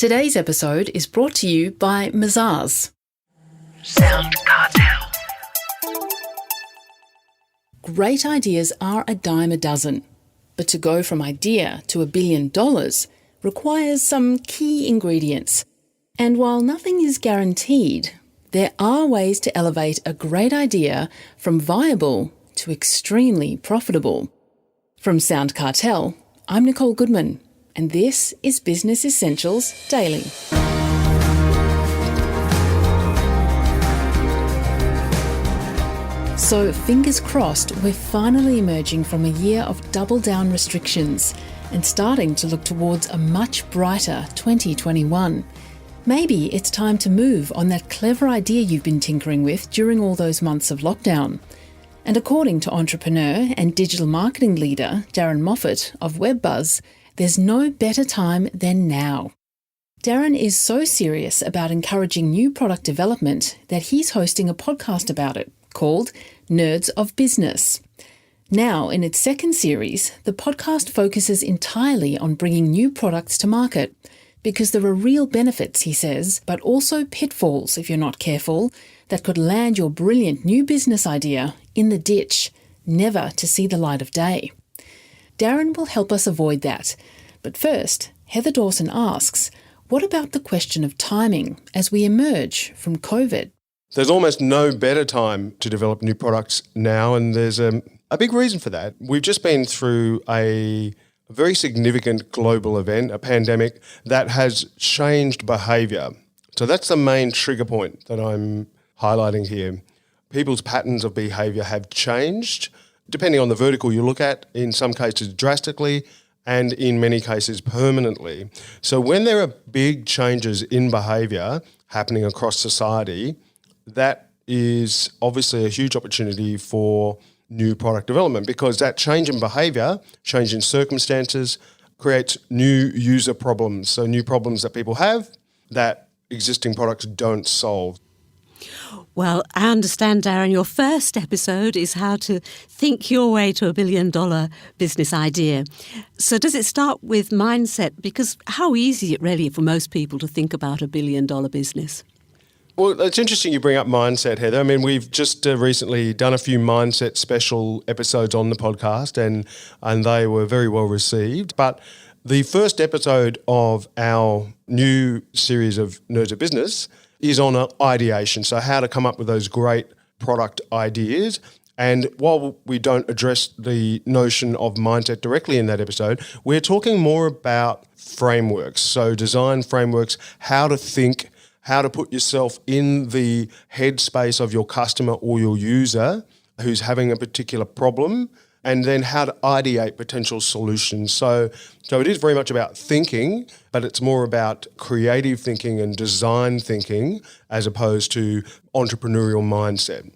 Today's episode is brought to you by Mazars. SoundCartel. Great ideas are a dime a dozen, but to go from idea to $1 billion requires some key ingredients. And while nothing is guaranteed, there are ways to elevate a great idea from viable to extremely profitable. From SoundCartel, I'm Nicole Goodman, and this is Business Essentials Daily. So, fingers crossed, we're finally emerging from a year of double-down restrictions and starting to look towards a much brighter 2021. Maybe it's time to move on that clever idea you've been tinkering with during all those months of lockdown. And according to entrepreneur and digital marketing leader Darren Moffatt of WebBuzz, there's no better time than now. Darren is so serious about encouraging new product development that he's hosting a podcast about it called Nerds of Business. Now, in its second series, the podcast focuses entirely on bringing new products to market because there are real benefits, he says, but also pitfalls, if you're not careful, that could land your brilliant new business idea in the ditch, never to see the light of day. Darren will help us avoid that. But first, Heather Dawson asks, what about the question of timing as we emerge from COVID? There's almost no better time to develop new products now, and there's a big reason for that. We've just been through a very significant global event, a pandemic, that has changed behaviour. So that's the main trigger point that I'm highlighting here. People's patterns of behaviour have changed, depending on the vertical you look at, in some cases drastically, and in many cases permanently. So when there are big changes in behaviour happening across society, that is obviously a huge opportunity for new product development, because that change in behaviour, change in circumstances, creates new user problems. So new problems that people have that existing products don't solve. Well, I understand, Darren, your first episode is how to think your way to $1 billion business idea. So does it start with mindset? Because how easy is it really for most people to think about $1 billion business? Well, it's interesting you bring up mindset, Heather. I mean, we've just recently done a few mindset special episodes on the podcast, and they were very well received. But the first episode of our new series of Nerds of Business is on ideation, so how to come up with those great product ideas. And while we don't address the notion of mindset directly in that episode, we're talking more about frameworks, so design frameworks, how to think, how to put yourself in the headspace of your customer or your user who's having a particular problem, and then how to ideate potential solutions. So it is very much about thinking, but it's more about creative thinking and design thinking as opposed to entrepreneurial mindset.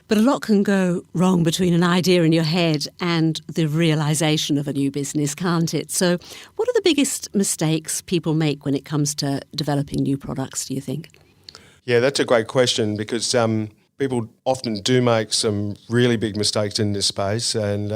But a lot can go wrong between an idea in your head and the realisation of a new business, can't it? So what are the biggest mistakes people make when it comes to developing new products, do you think? Yeah, that's a great question, because people often do make some really big mistakes in this space, and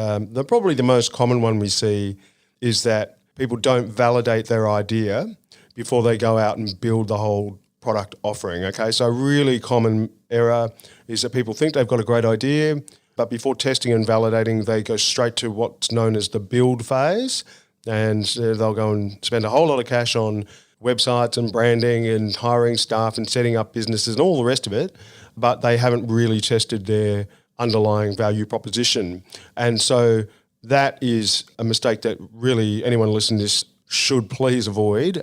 probably the most common one we see is that people don't validate their idea before they go out and build the whole product offering. Okay, so a really common error is that people think they've got a great idea, but before testing and validating, they go straight to what's known as the build phase, and they'll go and spend a whole lot of cash on websites and branding and hiring staff and setting up businesses and all the rest of it, but they haven't really tested their underlying value proposition. And so that is a mistake that really anyone listening to this should please avoid,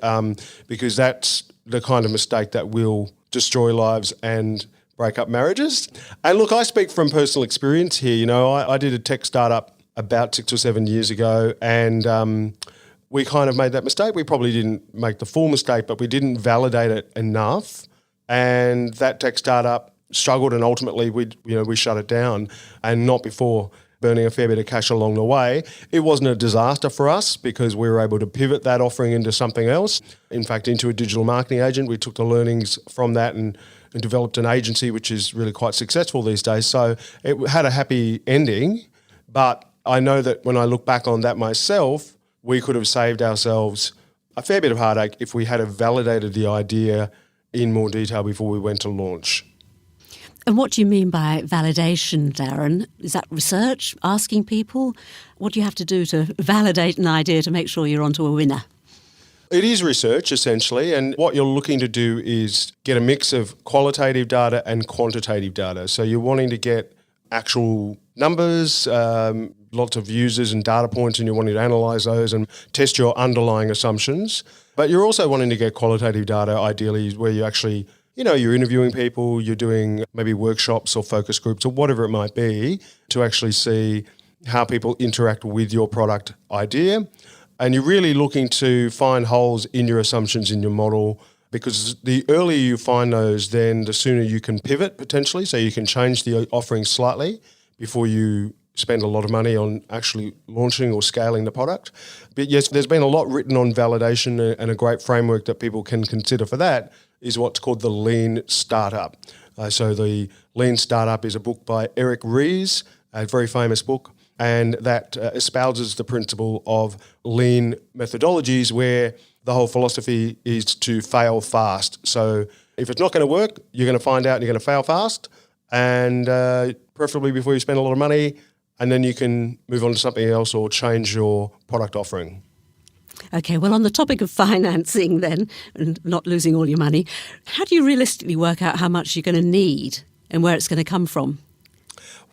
because that's the kind of mistake that will destroy lives and break up marriages. And look, I speak from personal experience here. You know, I did a tech startup about 6 or 7 years ago, and we kind of made that mistake. We probably didn't make the full mistake, but we didn't validate it enough. And that tech startup struggled, and ultimately we shut it down, and not before burning a fair bit of cash along the way. It wasn't a disaster for us because we were able to pivot that offering into something else. In fact, into a digital marketing agent. We took the learnings from that and developed an agency which is really quite successful these days. So it had a happy ending, but I know that when I look back on that myself, we could have saved ourselves a fair bit of heartache if we had validated the idea in more detail before we went to launch. And what do you mean by validation, Darren? Is that research, asking people? What do you have to do to validate an idea to make sure you're onto a winner? It is research, essentially, and what you're looking to do is get a mix of qualitative data and quantitative data. So you're wanting to get actual numbers, lots of users and data points, and you're wanting to analyse those and test your underlying assumptions. But you're also wanting to get qualitative data, ideally, where you actually, you're interviewing people, you're doing maybe workshops or focus groups or whatever it might be to actually see how people interact with your product idea. And you're really looking to find holes in your assumptions in your model, because the earlier you find those, then the sooner you can pivot potentially. So you can change the offering slightly before you spend a lot of money on actually launching or scaling the product. But yes, there's been a lot written on validation, and a great framework that people can consider for that is what's called the Lean Startup. So the Lean Startup is a book by Eric Ries, a very famous book, and that espouses the principle of lean methodologies, where the whole philosophy is to fail fast. So if it's not going to work, you're going to find out and you're going to fail fast, and preferably before you spend a lot of money, and then you can move on to something else or change your product offering. Okay, well, on the topic of financing then, and not losing all your money, how do you realistically work out how much you're going to need and where it's going to come from?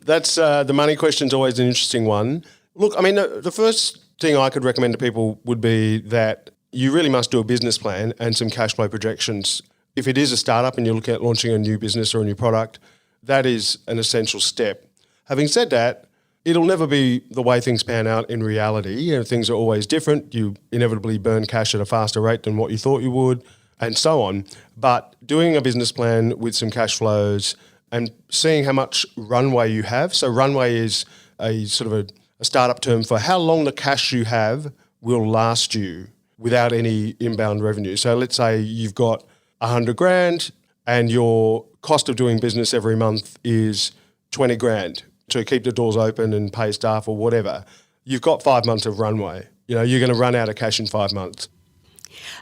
That's the money question is always an interesting one. Look, I mean, the first thing I could recommend to people would be that you really must do a business plan and some cash flow projections. If it is a startup and you're looking at launching a new business or a new product, that is an essential step. Having said that, it'll never be the way things pan out in reality. Things are always different. You inevitably burn cash at a faster rate than what you thought you would, and so on. But doing a business plan with some cash flows and seeing how much runway you have. So runway is a sort of a startup term for how long the cash you have will last you without any inbound revenue. So let's say you've got 100 grand and your cost of doing business every month is 20 grand to keep the doors open and pay staff or whatever. You've got 5 months of runway. You're going to run out of cash in 5 months.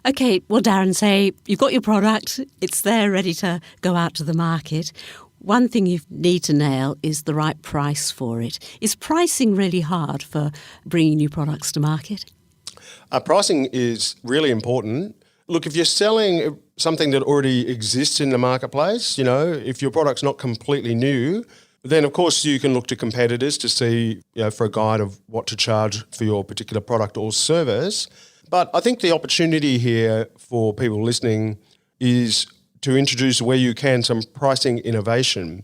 Okay, well, Darren, say you've got your product, it's there ready to go out to the market. One thing you need to nail is the right price for it. Is pricing really hard for bringing new products to market? Pricing is really important. Look, if you're selling something that already exists in the marketplace, if your product's not completely new, then of course you can look to competitors to see, for a guide of what to charge for your particular product or service. But I think the opportunity here for people listening is to introduce, where you can, some pricing innovation.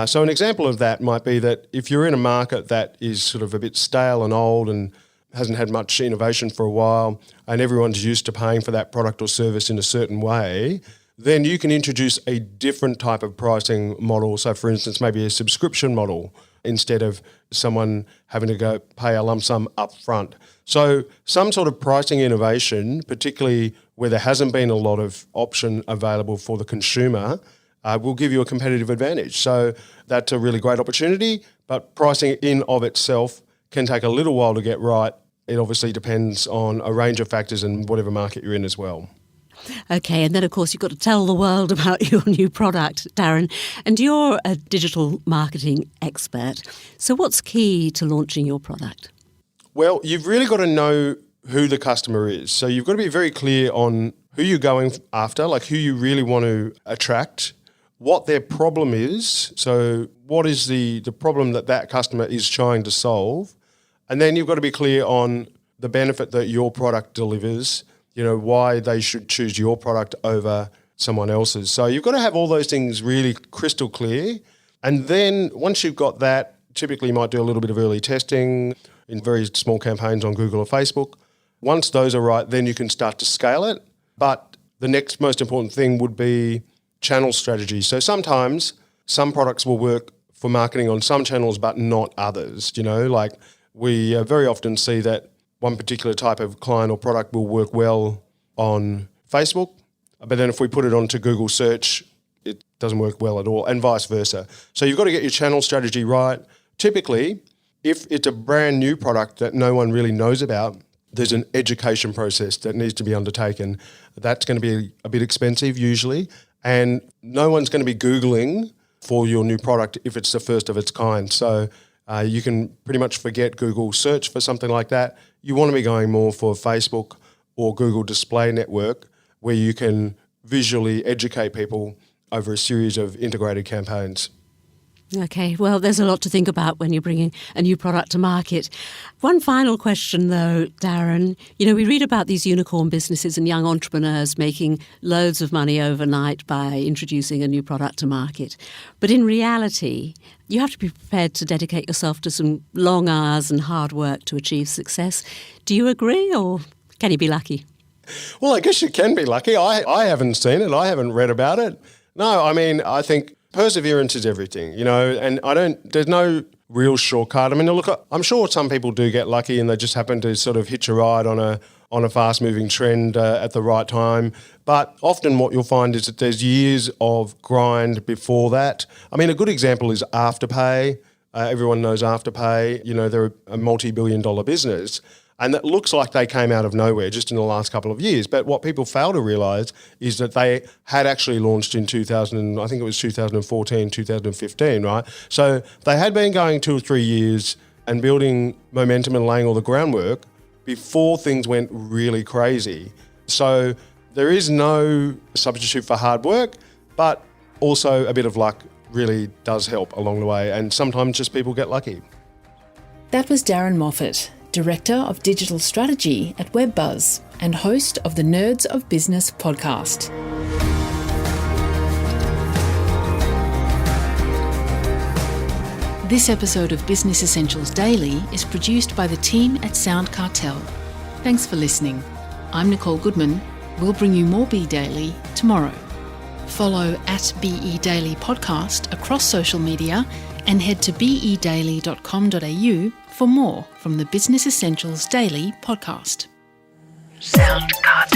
So an example of that might be that if you're in a market that is sort of a bit stale and old and hasn't had much innovation for a while, and everyone's used to paying for that product or service in a certain way, then you can introduce a different type of pricing model. So for instance, maybe a subscription model instead of someone having to go pay a lump sum up front. So some sort of pricing innovation, particularly where there hasn't been a lot of option available for the consumer, will give you a competitive advantage. So that's a really great opportunity, but pricing in of itself can take a little while to get right. It obviously depends on a range of factors and whatever market you're in as well. Okay, and then of course you've got to tell the world about your new product, Darren. And you're a digital marketing expert. So what's key to launching your product? Well, you've really got to know who the customer is. So you've got to be very clear on who you're going after, like who you really want to attract, what their problem is. So what is the problem that customer is trying to solve? And then you've got to be clear on the benefit that your product delivers, why they should choose your product over someone else's. So you've got to have all those things really crystal clear. And then once you've got that, typically you might do a little bit of early testing in very small campaigns on Google or Facebook. Once those are right, then you can start to scale it. But the next most important thing would be channel strategy. So sometimes some products will work for marketing on some channels but not others. Like we very often see that one particular type of client or product will work well on Facebook, but then if we put it onto Google search, it doesn't work well at all, and vice versa. So you've got to get your channel strategy right. Typically, if it's a brand new product that no one really knows about, there's an education process that needs to be undertaken. That's going to be a bit expensive usually, and no one's going to be Googling for your new product if it's the first of its kind. So you can pretty much forget Google search for something like that. You want to be going more for Facebook or Google Display Network, where you can visually educate people over a series of integrated campaigns. Okay, well, there's a lot to think about when you're bringing a new product to market. One final question, though, Darren. You know, we read about these unicorn businesses and young entrepreneurs making loads of money overnight by introducing a new product to market. But in reality, you have to be prepared to dedicate yourself to some long hours and hard work to achieve success. Do you agree, or can you be lucky? Well, I guess you can be lucky. I haven't seen it. I haven't read about it. No, I mean, I think perseverance is everything, you know, and there's no real shortcut. I mean, look, I'm sure some people do get lucky and they just happen to sort of hitch a ride on a fast-moving trend at the right time. But often what you'll find is that there's years of grind before that. I mean, a good example is Afterpay. Everyone knows Afterpay. You know, they're a multi-billion-dollar business. And it looks like they came out of nowhere just in the last couple of years. But what people fail to realise is that they had actually launched in 2014, 2015, right? So they had been going 2 or 3 years and building momentum and laying all the groundwork before things went really crazy. So there is no substitute for hard work, but also a bit of luck really does help along the way. And sometimes just people get lucky. That was Darren Moffatt, Director of Digital Strategy at WebBuzz and host of the Nerds of Business podcast. This episode of Business Essentials Daily is produced by the team at SoundCartel. Thanks for listening. I'm Nicole Goodman. We'll bring you more Be Daily tomorrow. Follow at BE Daily Podcast across social media and head to bedaily.com.au for more from the Business Essentials Daily podcast. SoundCartel.